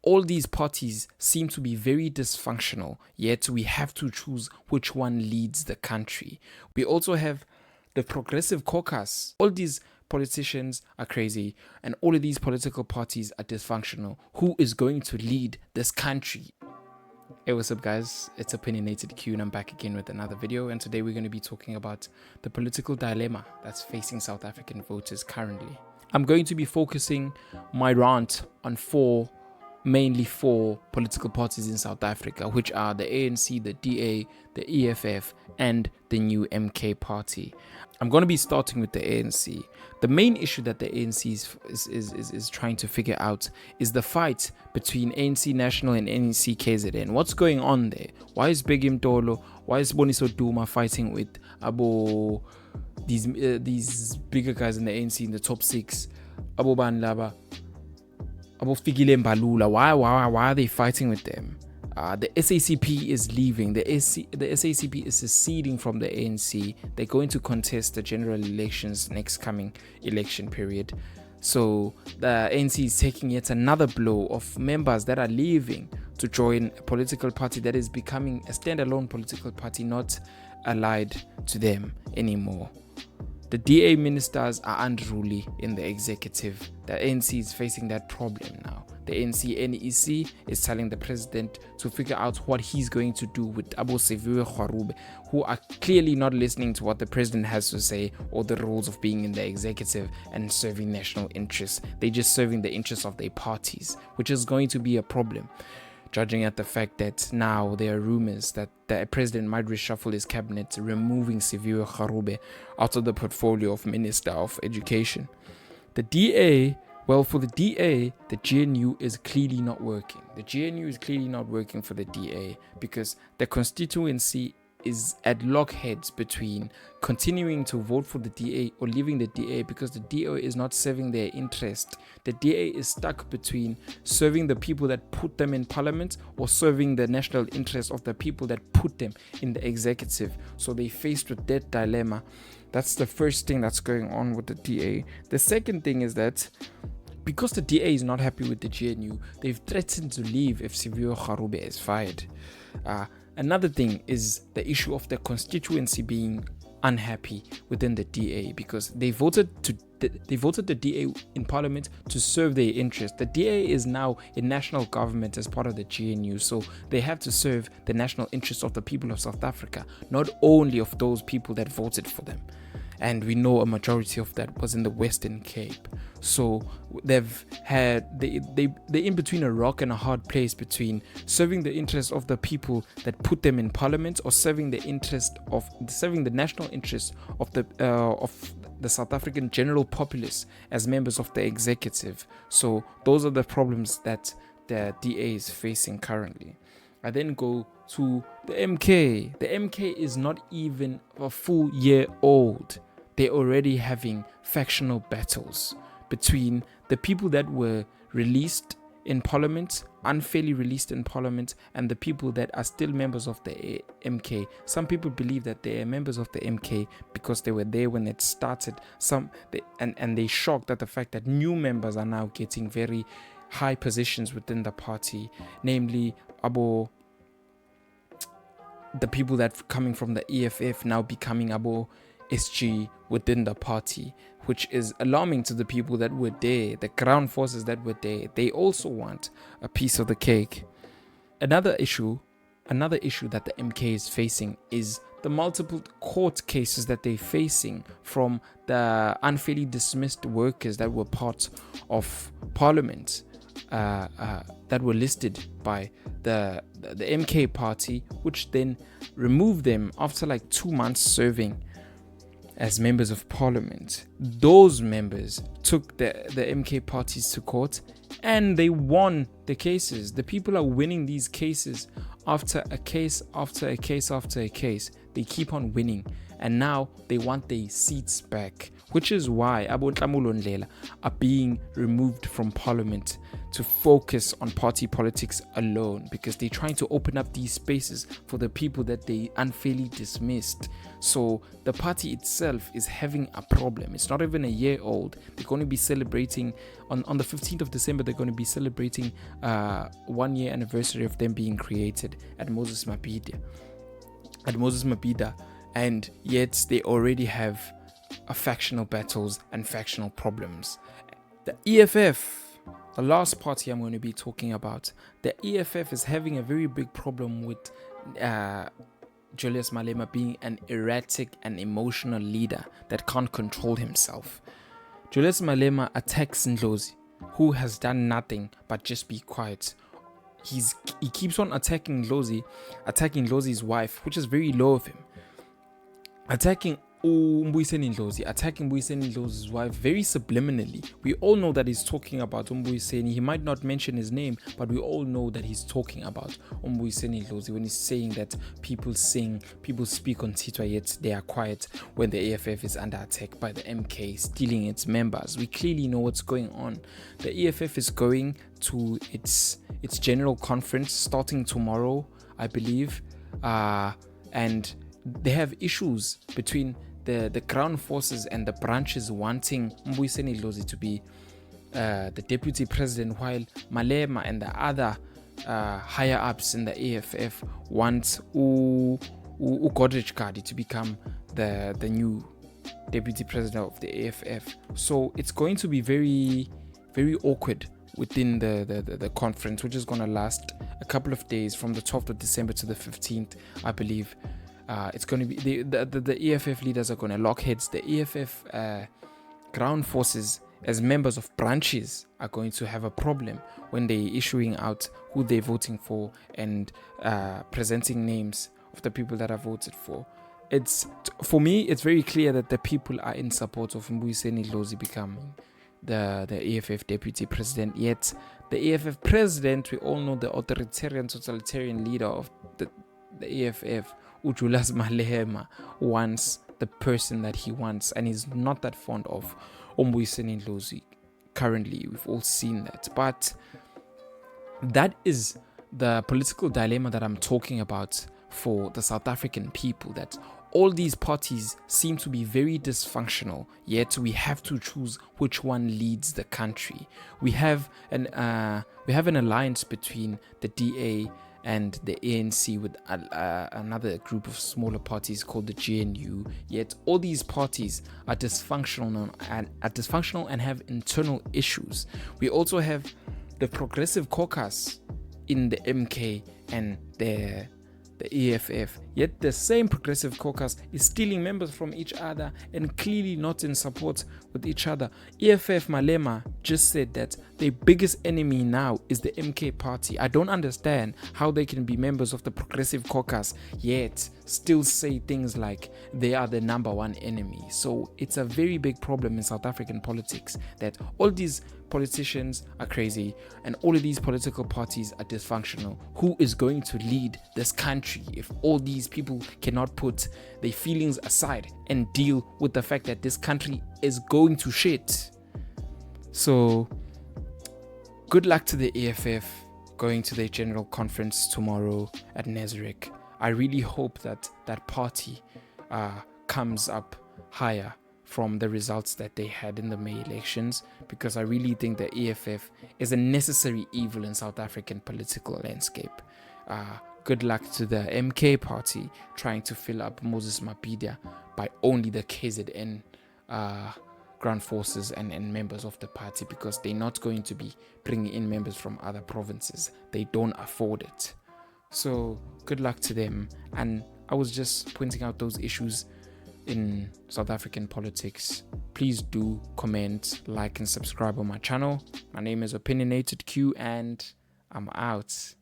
all these parties seem to be very dysfunctional, yet we have to choose which one leads the country. We also have the Progressive Caucus. All these politicians are crazy, and all of these political parties are dysfunctional. Who is going to lead this country? Hey, what's up guys, it's Opinionated Q and I'm back again with another video, and today we're going to be talking about the political dilemma that's facing South African voters currently. I'm going to be focusing my rant on mainly four political parties in South Africa, which are the ANC, the DA, the EFF, and the new MK party. I'm going to be starting with the ANC. The main issue that the ANC is trying to figure out is the fight between ANC National and ANC KZN. What's going on there? Why is Bheki Mtolo, why is Boniso Duma fighting with these bigger guys in the ANC in the top six? Abo Banlaba, Abo Fikile Mbalula. Why are they fighting with them? The SACP is leaving. The SACP is seceding from the ANC. They're going to contest the general elections next coming election period. So the ANC is taking yet another blow of members that are leaving to join a political party that is becoming a standalone political party, not allied to them anymore. The DA ministers are unruly in the executive. The ANC is facing that problem now. The ANC NEC is telling the president to figure out what he's going to do with Abo Siviwe Kgarube, who are clearly not listening to what the president has to say or the rules of being in the executive and serving national interests. They're just serving the interests of their parties, which is going to be a problem, judging at the fact that now there are rumors that the president might reshuffle his cabinet, removing Siviwe Kgarube out of the portfolio of Minister of Education. The DA, well, for the DA, the GNU is clearly not working. The GNU is clearly not working for the DA because the constituency is at loggerheads between continuing to vote for the DA or leaving the DA because the DA is not serving their interest. The DA is stuck between serving the people that put them in parliament or serving the national interest of the people that put them in the executive. So they faced with that dilemma. That's the first thing that's going on with the DA. The second thing is that because the DA is not happy with the GNU, they've threatened to leave if Siviwe Kgarube is fired. Another thing is the issue of the constituency being unhappy within the DA because they voted the DA in parliament to serve their interest. The DA is now in national government as part of the GNU, so they have to serve the national interests of the people of South Africa, not only of those people that voted for them. And we know a majority of that was in the Western Cape. So they're in between a rock and a hard place between serving the interests of the people that put them in parliament or serving the national interests of the South African general populace as members of the executive. So those are the problems that the DA is facing currently. I then go to the MK. The MK is not even a full year old. They're already having factional battles between the people that were released in parliament, unfairly released in parliament, and the people that are still members of the MK. Some people believe that they are members of the MK because they were there when it started. And they're shocked at the fact that new members are now getting very high positions within the party, namely the people that coming from the EFF now becoming SG within the party, which is alarming to the people that were there, the ground forces that were there. They also want a piece of the cake. Another issue that the MK is facing is the multiple court cases that they're facing from the unfairly dismissed workers that were part of parliament, that were listed by the MK party, which then removed them after like 2 months serving as members of parliament. Those members took the MK parties to court and they won the cases. The people are winning these cases after a case after a case after a case. They keep on winning and now they want their seats back which is why Abo Nhlamulo Ndlela are being removed from parliament to focus on party politics alone, because they're trying to open up these spaces for the people that they unfairly dismissed. So the party itself is having a problem. It's not even a year old. They're going to be celebrating on the 15th of December. They're going to be celebrating 1 year anniversary of them being created at Moses Mabhida. And yet they already have factional battles and factional problems. The EFF, the last party I'm going to be talking about, the EFF is having a very big problem with Julius Malema being an erratic and emotional leader that can't control himself. Julius Malema attacks Ndlozi, who has done nothing but just be quiet. He keeps on attacking Ndlozi's wife, which is very low of him. Attacking Mbuyiseni Ndlozi's wife very subliminally. We all know that he's talking about Mbuyiseni. He might not mention his name, but we all know that he's talking about Mbuyiseni Ndlozi when he's saying that people speak on Twitter, yet they are quiet when the EFF is under attack by the MK, stealing its members. We clearly know what's going on. The EFF is going to its general conference starting tomorrow, I believe, and they have issues between the ground forces and the branches wanting Mbuyiseni Ndlozi to be the deputy president, while Malema and the other higher ups in the EFF want Godrich Kadi to become the new deputy president of the EFF. So it's going to be very, very awkward within the conference, which is going to last a couple of days from the 12th of December to the 15th, I believe. It's going to be the EFF leaders are going to lock heads. The EFF ground forces, as members of branches, are going to have a problem when they're issuing out who they're voting for and presenting names of the people that are voted for. For me, it's very clear that the people are in support of Mbuyiseni Ndlozi becoming the EFF deputy president. Yet the EFF president, we all know the authoritarian, totalitarian leader of the EFF, Julius Malema, wants the person that he wants, and he's not that fond of Mbuyiseni Ndlozi currently. We've all seen that. But that is the political dilemma that I'm talking about for the South African people, that all these parties seem to be very dysfunctional, yet we have to choose which one leads the country. We have an alliance between the DA and the ANC with another group of smaller parties called the GNU. Yet all these parties are dysfunctional and have internal issues. We also have the Progressive Caucus in the MK and the EFF. Yet the same Progressive Caucus is stealing members from each other and clearly not in support with each other. EFF Malema just said that their biggest enemy now is the MK party. I don't understand how they can be members of the Progressive Caucus yet still say things like they are the number one enemy. So it's a very big problem in South African politics that all these politicians are crazy and all of these political parties are dysfunctional. Who is going to lead this country if all these people cannot put their feelings aside and deal with the fact that this country is going to shit? So good luck to the EFF going to their general conference tomorrow at Nasrec. I really hope that that party comes up higher from the results that they had in the May elections, because I really think the EFF is a necessary evil in South African political landscape. Good luck to the MK party trying to fill up Moses Mabhida by only the KZN ground forces and members of the party, because they're not going to be bringing in members from other provinces. They don't afford it. So good luck to them. And I was just pointing out those issues in South African politics. Please do comment, like, and subscribe on my channel. My name is Opinionated Q, and I'm out.